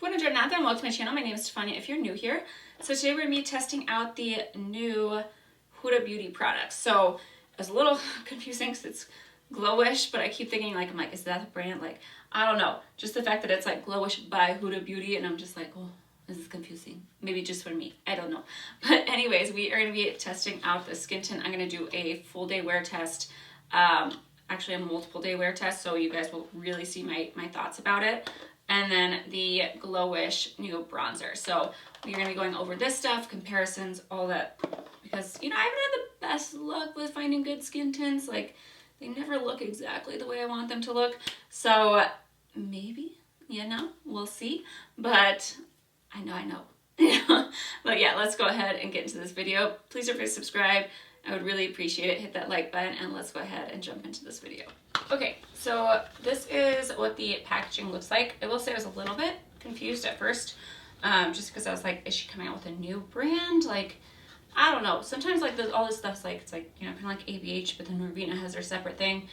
Buongiorno and welcome to my channel. My name is Stefania if you're new here. So today we're going to be testing out the new Huda Beauty products. So it's a little confusing because it's GloWish, but I keep thinking I'm like, is that the brand? Like, I don't know. Just the fact that it's like GloWish by Huda Beauty, and I'm just like, oh, this is confusing. Maybe just for me. I don't know. But anyways, we are going to be testing out the skin tint. I'm going to do a full day wear test. Actually a multiple day wear test, so you guys will really see my thoughts about it. And then the GloWish new bronzer. So we're going to be going over this stuff, comparisons, all that, because I haven't had the best luck with finding good skin tints. Like, they never look exactly the way I want them to look. So maybe, we'll see. But I know. But yeah, let's go ahead and get into this video. Please don't forget to subscribe. I would really appreciate it. Hit that like button and let's go ahead and jump into this video. Okay, so this is what the packaging looks like. I will say I was a little bit confused at first, just because I was like, is she coming out with a new brand? Like, I don't know. Sometimes like all this stuff's like, it's like, kind of like ABH, but then Ravina has their separate thing.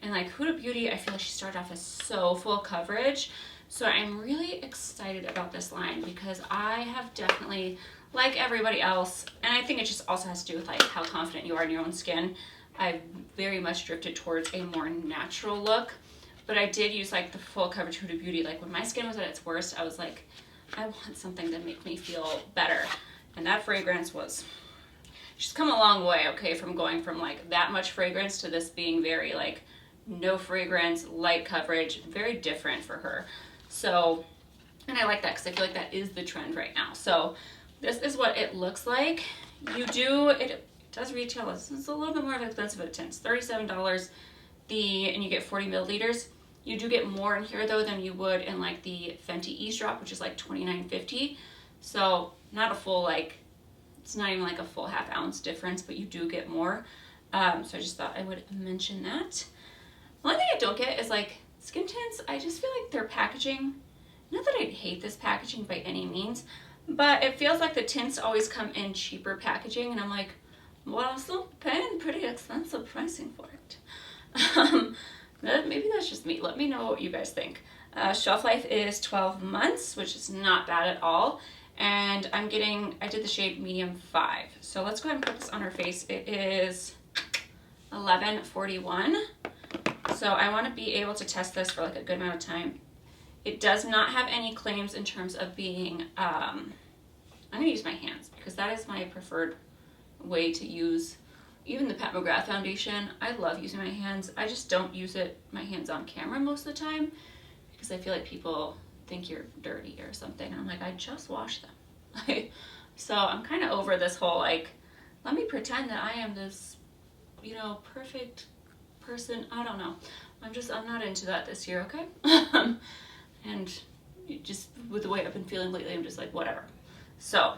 And like Huda Beauty, I feel like she started off as so full coverage. So I'm really excited about this line because I have definitely, like everybody else, and I think it just also has to do with like how confident you are in your own skin, I've very much drifted towards a more natural look. But I did use like the full coverage Huda Beauty. Like when my skin was at its worst, I was like, I want something to make me feel better. And that fragrance was, she's come a long way, okay, from going from like that much fragrance to this being very like no fragrance, light coverage, very different for her. So, and I like that because I feel like that is the trend right now. So this is what it looks like. It does retail, it's a little bit more expensive at Tint. It's $37, and you get 40 milliliters. You do get more in here though than you would in like the Fenty Eavesdrop, which is like $29.50. So not a full it's not even like a full half ounce difference, but you do get more. So I just thought I would mention that. One thing I don't get is like skin tints. I just feel like their packaging, not that I hate this packaging by any means, but it feels like the tints always come in cheaper packaging, and I'm like, well, I'm still paying pretty expensive pricing for it. Maybe that's just me. Let me know what you guys think. Shelf life is 12 months, which is not bad at all. And I did the shade medium 5. So let's go ahead and put this on her face. It is 11:41. So I want to be able to test this for like a good amount of time. It does not have any claims in terms of being, I'm going to use my hands because that is my preferred way to use even the Pat McGrath foundation. I love using my hands. I just don't use my hands on camera most of the time because I feel like people think you're dirty or something. And I'm like, I just washed them. So I'm kind of over this whole like, let me pretend that I am this, perfect person. I don't know. I'm not into that this year, okay? And just with the way I've been feeling lately, I'm just like, whatever. So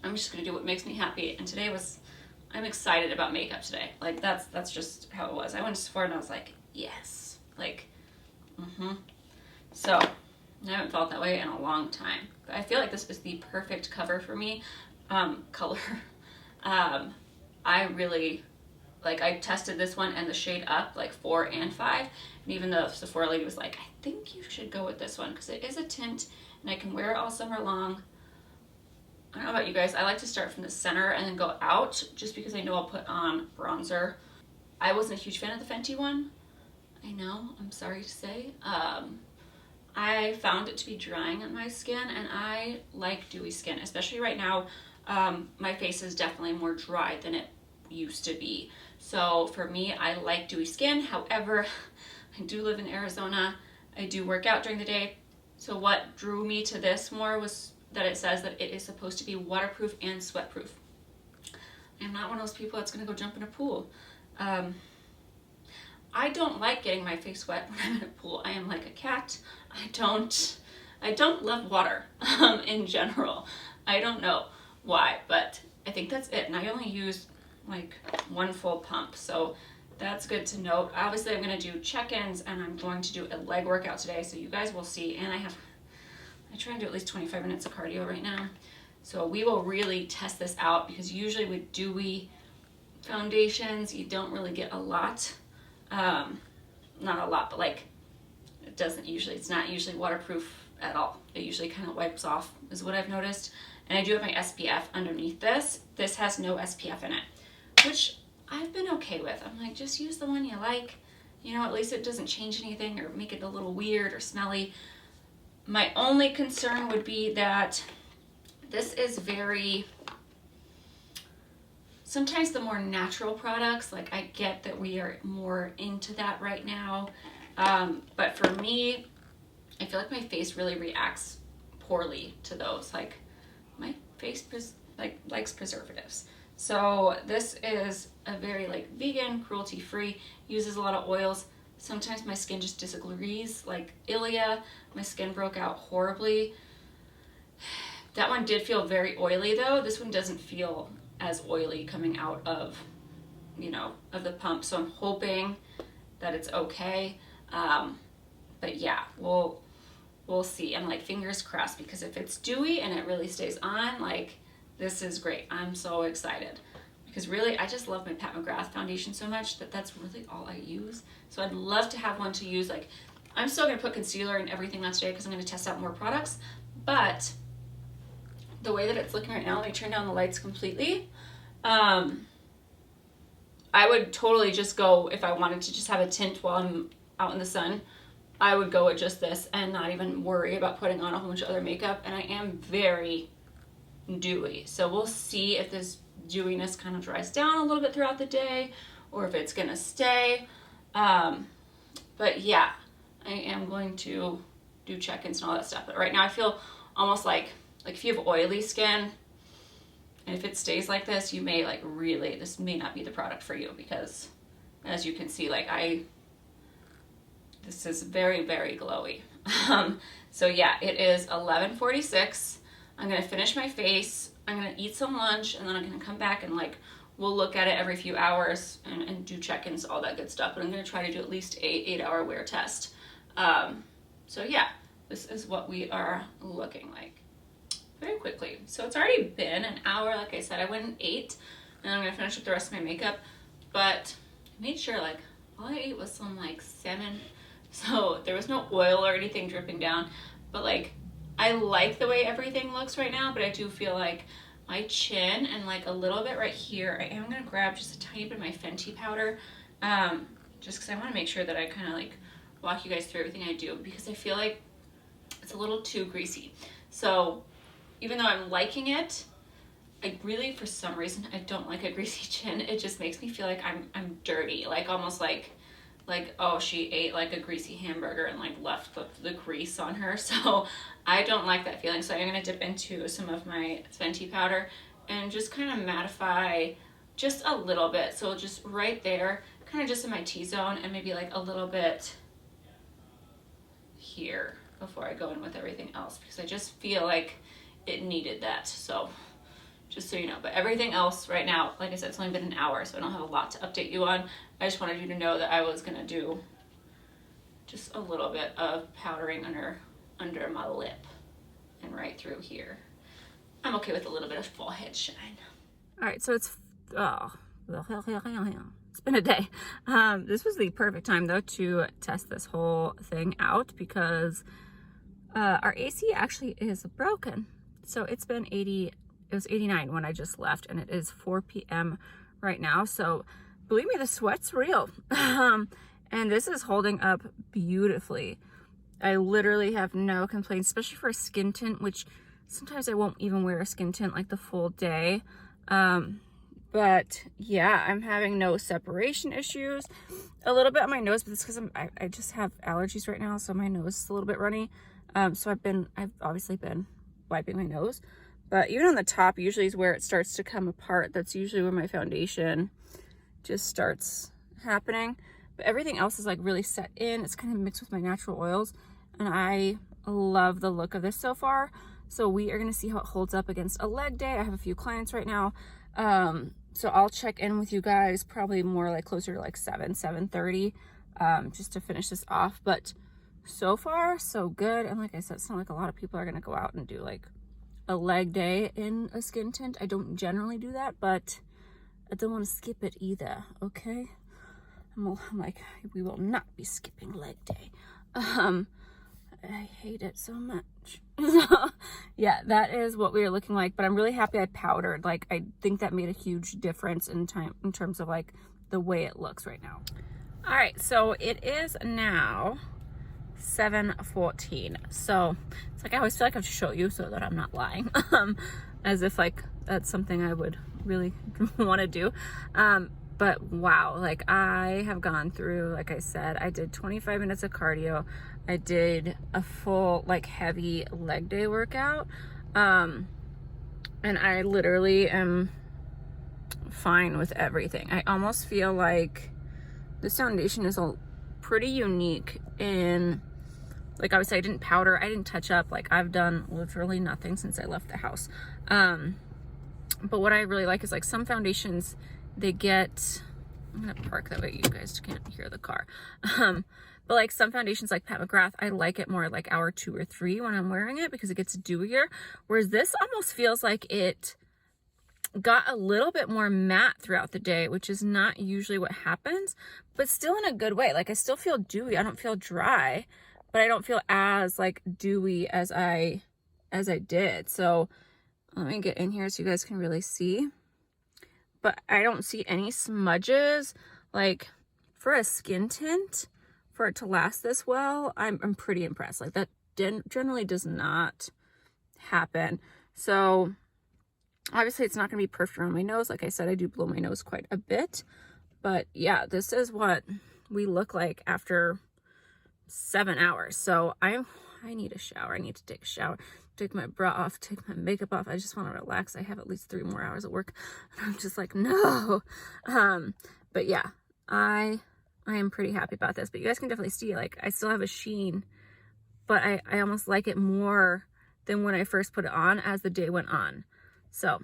I'm just gonna do what makes me happy. And today I'm excited about makeup today. Like that's just how it was. I went to Sephora and I was like, yes, So I haven't felt that way in a long time. But I feel like this is the perfect cover for me. Color. I really, I tested this one and the shade up, 4 and 5. And even the Sephora lady was like, I think you should go with this one because it is a tint and I can wear it all summer long. I don't know about you guys. I like to start from the center and then go out just because I know I'll put on bronzer. I wasn't a huge fan of the Fenty one. I know, I'm sorry to say. I found it to be drying on my skin, and I like dewy skin, especially right now. My face is definitely more dry than it used to be. So for me, I like dewy skin. However, I do live in Arizona. I do work out during the day. So what drew me to this more was that it says that it is supposed to be waterproof and sweatproof. I'm not one of those people that's gonna go jump in a pool. I don't like getting my face wet when I'm in a pool. I am like a cat. I don't love water in general. I don't know why, but I think that's it. And I only use one full pump, so that's good to note. Obviously, I'm gonna do check-ins and I'm going to do a leg workout today, so you guys will see. And I try and do at least 25 minutes of cardio right now. So we will really test this out because usually with dewy foundations, you don't really get a lot. Not a lot, but it's not usually waterproof at all. It usually kind of wipes off is what I've noticed. And I do have my SPF underneath this. This has no SPF in it, which I've been okay with. I'm like, just use the one you like. You know, at least it doesn't change anything or make it a little weird or smelly. My only concern would be that this is very, sometimes the more natural products, like I get that we are more into that right now. But for me, I feel like my face really reacts poorly to those. Like my face likes preservatives. So this is a very like vegan, cruelty-free, uses a lot of oils. Sometimes my skin just disagrees, like Ilia, my skin broke out horribly. That one did feel very oily though. This one doesn't feel as oily coming out of, you know, of the pump. So I'm hoping that it's okay. But yeah, we'll see. I'm like fingers crossed, because if it's dewy and it really stays on, like this is great. I'm so excited, because really I just love my Pat McGrath foundation so much that that's really all I use. So I'd love to have one to use. Like I'm still gonna put concealer and everything on today because I'm gonna test out more products, but the way that it's looking right now, let me turn down the lights completely. I would totally just go, if I wanted to just have a tint while I'm out in the sun, I would go with just this and not even worry about putting on a whole bunch of other makeup. And I am very dewy, so we'll see if this dewiness kind of dries down a little bit throughout the day or if it's gonna stay. But yeah, I am going to do check-ins and all that stuff. But right now I feel almost like if you have oily skin and if it stays like this, you may like really, this may not be the product for you, because as you can see, like this is very, very glowy. So yeah, it is 11:46. I'm gonna finish my face, I'm gonna eat some lunch, and then I'm gonna come back and like, we'll look at it every few hours and do check-ins, all that good stuff. But I'm gonna try to do at least a 8-hour wear test. So yeah, this is what we are looking like very quickly. So it's already been an hour. Like I said, I went and ate, and I'm gonna finish up the rest of my makeup, but I made sure like all I ate was some like salmon, so there was no oil or anything dripping down. But like I like the way everything looks right now, but I do feel like my chin and like a little bit right here, I am gonna grab just a tiny bit of my Fenty powder, just because I want to make sure that I kind of like walk you guys through everything I do, because I feel like it's a little too greasy. So even though I'm liking it, I really, for some reason, I don't like a greasy chin. It just makes me feel like I'm dirty, like almost like oh, she ate like a greasy hamburger and like left the grease on her. So I don't like that feeling. So I'm gonna dip into some of my Fenty powder and just kind of mattify just a little bit. So just right there, kind of just in my T-zone, and maybe like a little bit here before I go in with everything else, because I just feel like it needed that. So just so you know, but everything else right now, like I said, it's only been an hour, so I don't have a lot to update you on. I just wanted you to know that I was gonna do just a little bit of powdering under my lip and right through here. I'm okay with a little bit of forehead shine. All right, so it's been a day. This was the perfect time though to test this whole thing out, because our AC actually is broken. So it's been 80. It was 89 when I just left, and it is 4 p.m. right now. So believe me, the sweat's real. And this is holding up beautifully. I literally have no complaints, especially for a skin tint, which sometimes I won't even wear a skin tint like the full day. But yeah, I'm having no separation issues. A little bit on my nose, but it's because I just have allergies right now, so my nose is a little bit runny. So I've obviously been wiping my nose. But even on the top usually is where it starts to come apart. That's usually where my foundation just starts happening. But everything else is like really set in. It's kind of mixed with my natural oils. And I love the look of this so far. So we are going to see how it holds up against a leg day. I have a few clients right now. So I'll check in with you guys probably more like closer to like 7:30, just to finish this off. But so far, so good. And like I said, it's not like a lot of people are going to go out and do like a leg day in a skin tint. I don't generally do that, but I don't want to skip it either, okay? I'm like, we will not be skipping leg day. I hate it so much. So, yeah, that is what we are looking like, but I'm really happy I powdered. Like, I think that made a huge difference in terms of like the way it looks right now. All right, so it is now 7:14. So it's like I always feel like I have to show you so that I'm not lying. As if like that's something I would really want to do. But wow, like I have gone through, like I said, I did 25 minutes of cardio. I did a full like heavy leg day workout. And I literally am fine with everything. I almost feel like this foundation is pretty unique in, like, obviously I didn't powder, I didn't touch up, like I've done literally nothing since I left the house. But what I really like is like some foundations, they get, I'm gonna park that way you guys can't hear the car. But like some foundations like Pat McGrath, I like it more like hour 2 or 3 when I'm wearing it because it gets dewier. Whereas this almost feels like it got a little bit more matte throughout the day, which is not usually what happens, but still in a good way. Like I still feel dewy. I don't feel dry, but I don't feel as like dewy as I did. So let me get in here so you guys can really see. But I don't see any smudges. Like for a skin tint, for it to last this well, I'm pretty impressed. Like that generally does not happen. So obviously it's not going to be perfect around my nose. Like I said, I do blow my nose quite a bit. But yeah, this is what we look like after 7 hours. So I need a shower. I need to take a shower, take my bra off, take my makeup off. I just want to relax. I have at least 3 more hours of work. And I'm just like, no. But yeah, I am pretty happy about this. But you guys can definitely see, like, I still have a sheen, but I almost like it more than when I first put it on as the day went on. So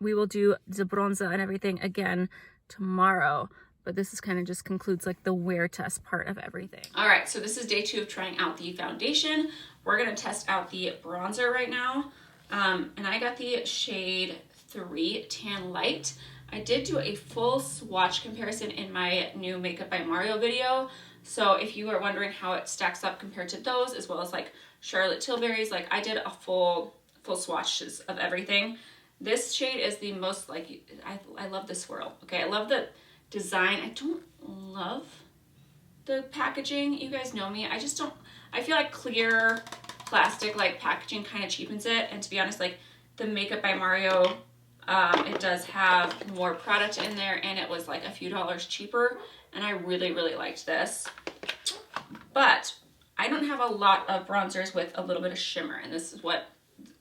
we will do the bronzer and everything again tomorrow, but this is kind of just concludes like the wear test part of everything. All right, so this is day 2 of trying out the foundation. We're gonna test out the bronzer right now. And I got the shade 3 Tan Light. I did do a full swatch comparison in my new Makeup by Mario video. So if you are wondering how it stacks up compared to those, as well as like Charlotte Tilbury's, like I did a full swatches of everything. This shade is the most like, I love the swirl. Okay, I love the design. I don't love the packaging. You guys know me. I just don't, I feel like clear plastic like packaging kind of cheapens it. And to be honest, like the Makeup by Mario, it does have more product in there and it was like a few dollars cheaper. And I really, really liked this. But I don't have a lot of bronzers with a little bit of shimmer, and this is what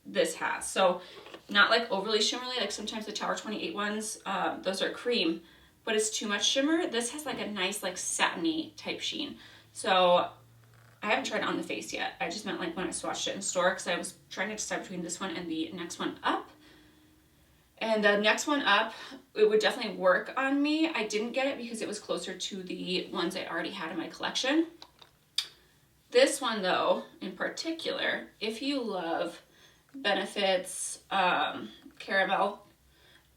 this has. So not like overly shimmery, like sometimes the Tower 28 ones, those are cream, but it's too much shimmer. This has like a nice like satiny type sheen. So I haven't tried it on the face yet. I just meant like when I swatched it in store, because I was trying to decide between this one and the next one up. And the next one up, it would definitely work on me. I didn't get it because it was closer to the ones I already had in my collection. This one though, in particular, if you love Benefit's Caramel,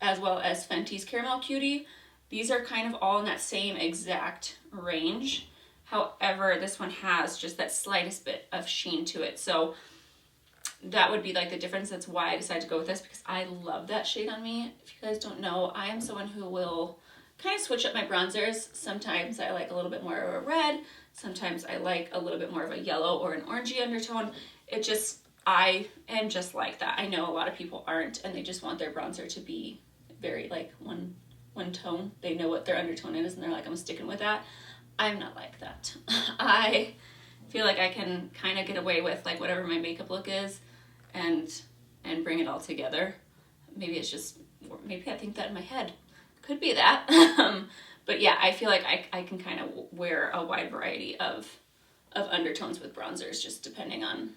as well as Fenty's Caramel Cutie, these are kind of all in that same exact range. However, this one has just that slightest bit of sheen to it. So that would be like the difference. That's why I decided to go with this, because I love that shade on me. If you guys don't know, I am someone who will kind of switch up my bronzers. Sometimes I like a little bit more of a red. Sometimes I like a little bit more of a yellow or an orangey undertone. It just, I am just like that. I know a lot of people aren't, and they just want their bronzer to be very like one tone. They know what their undertone is and they're like, I'm sticking with that. I'm not like that. I feel like I can kind of get away with like whatever my makeup look is and bring it all together. Maybe it's just, maybe I think that in my head. Could be that. But yeah, I feel like I can kind of wear a wide variety of undertones with bronzers, just depending on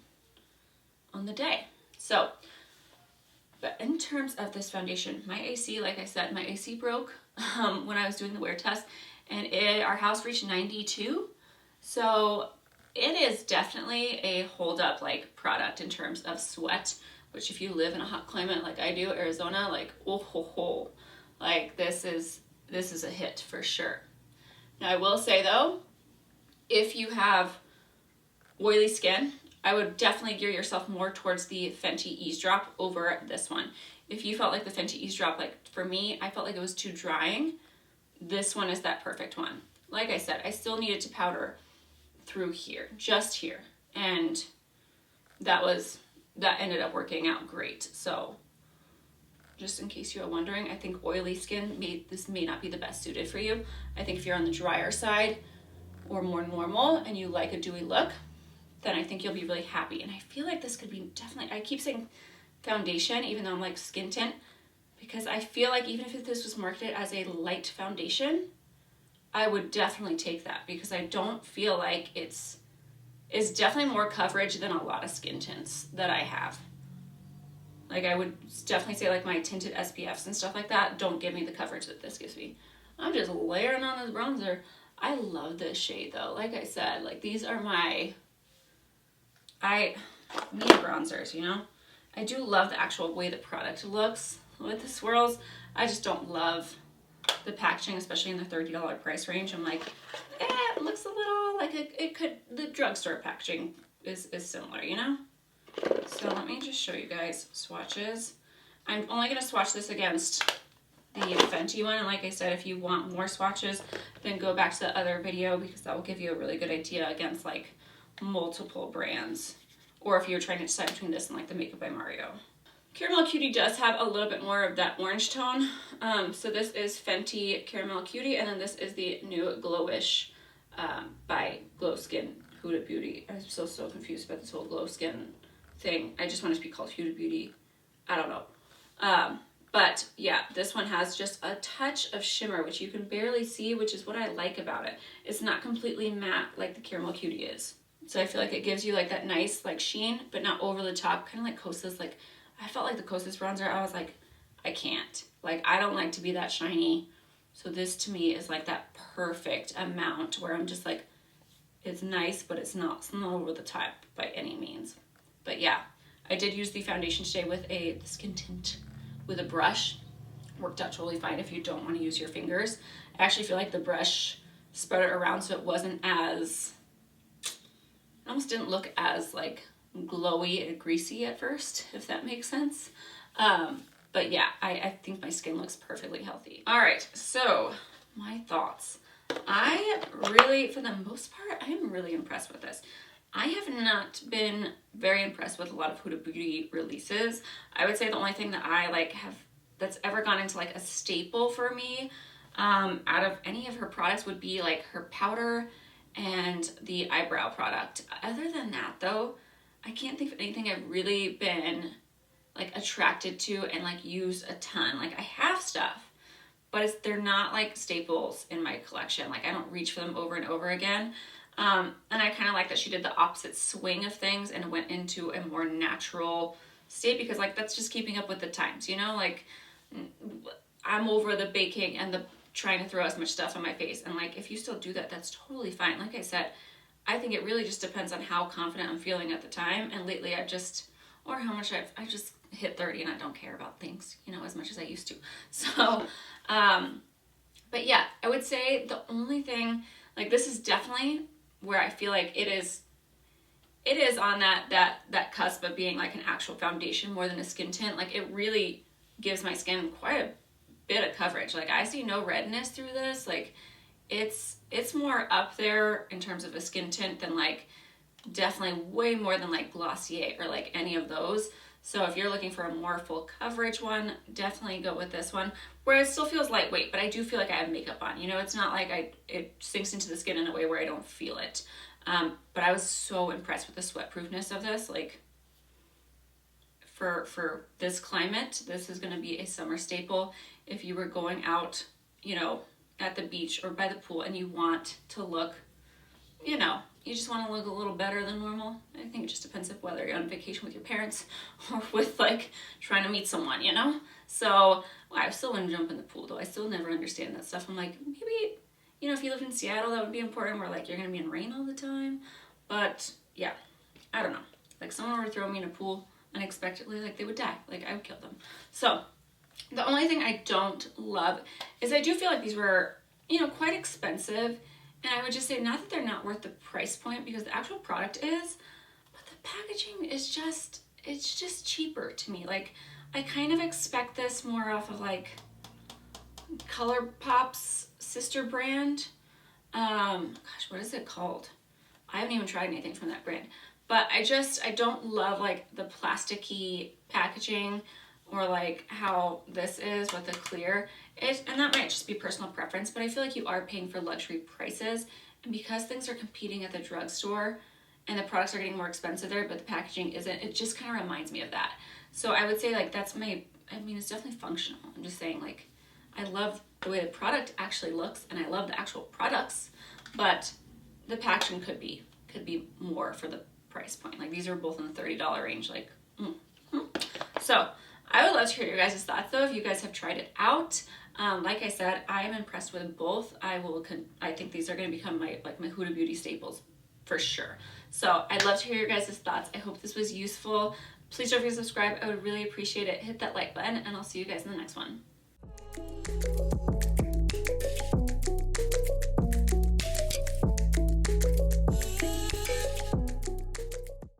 the day. So, but in terms of this foundation, my AC, like I said, my AC broke when I was doing the wear test, and our house reached 92. So it is definitely a hold up like product in terms of sweat, which if you live in a hot climate like I do, Arizona, like oh ho ho, like this is a hit for sure. Now I will say though, if you have oily skin, I would definitely gear yourself more towards the Fenty Eavesdrop over this one. If you felt like the Fenty Eavesdrop, like for me, I felt like it was too drying, this one is that perfect one. Like I said, I still needed to powder through here, just here. And that ended up working out great. So just in case you are wondering, I think oily skin, this may not be the best suited for you. I think if you're on the drier side or more normal and you like a dewy look, then I think you'll be really happy. And I feel like this could be definitely, I keep saying foundation, even though I'm like skin tint, because I feel like even if this was marketed as a light foundation, I would definitely take that, because I don't feel like it's definitely more coverage than a lot of skin tints that I have. Like I would definitely say like my tinted SPFs and stuff like that don't give me the coverage that this gives me. I'm just layering on this bronzer. I love this shade though. Like I said, like these are my me bronzers, you know? I do love the actual way the product looks with the swirls. I just don't love the packaging, especially in the $30 price range. I'm like, it looks a little like it could, the drugstore packaging is similar, you know? So let me just show you guys swatches. I'm only going to swatch this against the Fenty one. And like I said, if you want more swatches, then go back to the other video, because that will give you a really good idea against like multiple brands, or if you're trying to decide between this and like the Makeup by Mario. Caramel Cutie does have a little bit more of that orange tone. So this is Fenty Caramel Cutie, and then this is the new GloWish by Glow Skin Huda Beauty. I'm so confused about this whole Glow Skin thing. I just want it to be called Huda Beauty. I don't know. But yeah, this one has just a touch of shimmer, which you can barely see, which is what I like about it. It's not completely matte like the Caramel Cutie is. So I feel like it gives you like that nice like sheen, but not over the top, kind of like Kosas. Like I felt like the Kosas bronzer, I was like, I can't. Like I don't like to be that shiny. So this to me is like that perfect amount where I'm just like, it's nice, but it's not over the top by any means. But yeah, I did use the foundation today with the skin tint with a brush. Worked out totally fine if you don't want to use your fingers. I actually feel like the brush spread it around so it wasn't as, it almost didn't look as like glowy and greasy at first, if that makes sense. But yeah, I think my skin looks perfectly healthy. All right, so my thoughts. I really, for the most part, I am really impressed with this. I have not been very impressed with a lot of Huda Beauty releases. I would say the only thing that I like that's ever gone into like a staple for me out of any of her products would be like her powder and the eyebrow product. Other than that though, I can't think of anything I've really been like attracted to and like use a ton. Like I have stuff, but they're not like staples in my collection. Like I don't reach for them over and over again. And I kind of like that she did the opposite swing of things and went into a more natural state, because like that's just keeping up with the times, you know? Like I'm over the baking and the trying to throw as much stuff on my face, and like if you still do that, that's totally fine. Like I said, I think it really just depends on how confident I'm feeling at the time, and lately I've just, or how much I just hit 30 and I don't care about things, you know, as much as I used to. So but yeah, I would say the only thing, like this is definitely where I feel like it is on that cusp of being like an actual foundation more than a skin tint. Like it really gives my skin quite a bit of coverage. Like I see no redness through this. Like it's more up there in terms of a skin tint than like, definitely way more than like Glossier or like any of those. So if you're looking for a more full coverage one, definitely go with this one, where it still feels lightweight, but I do feel like I have makeup on. You know, it's not like it sinks into the skin in a way where I don't feel it. But I was so impressed with the sweat proofness of this. Like for this climate, this is going to be a summer staple. If you were going out, you know, at the beach or by the pool and you want to look, you know, you just want to look a little better than normal. I think it just depends if whether you're on vacation with your parents or with like trying to meet someone, you know? So I still wouldn't jump in the pool though. I still never understand that stuff. I'm like, maybe, you know, if you lived in Seattle, that would be important, where like you're going to be in rain all the time. But yeah, I don't know. Like someone were to throw me in a pool unexpectedly, like they would die. Like I would kill them. So the only thing I don't love is I do feel like these were, you know, quite expensive. And I would just say, not that they're not worth the price point, because the actual product is, but the packaging is just, it's just cheaper to me. Like, I kind of expect this more off of like ColourPop's sister brand. Gosh, what is it called? I haven't even tried anything from that brand. But I don't love like the plasticky packaging, or like how this is with the clear. And that might just be personal preference, but I feel like you are paying for luxury prices. And because things are competing at the drugstore and the products are getting more expensive there, but the packaging isn't, it just kind of reminds me of that. So I would say like that's my, I mean, it's definitely functional. I'm just saying, like, I love the way the product actually looks and I love the actual products, but the packaging could be more for the price point. Like, these are both in the $30 range. Like, So I would love to hear your guys' thoughts though, if you guys have tried it out. Like I said, I am impressed with both. I think these are going to become my Huda Beauty staples for sure. So I'd love to hear your guys' thoughts. I hope this was useful. Please don't forget to subscribe. I would really appreciate it. Hit that like button, and I'll see you guys in the next one.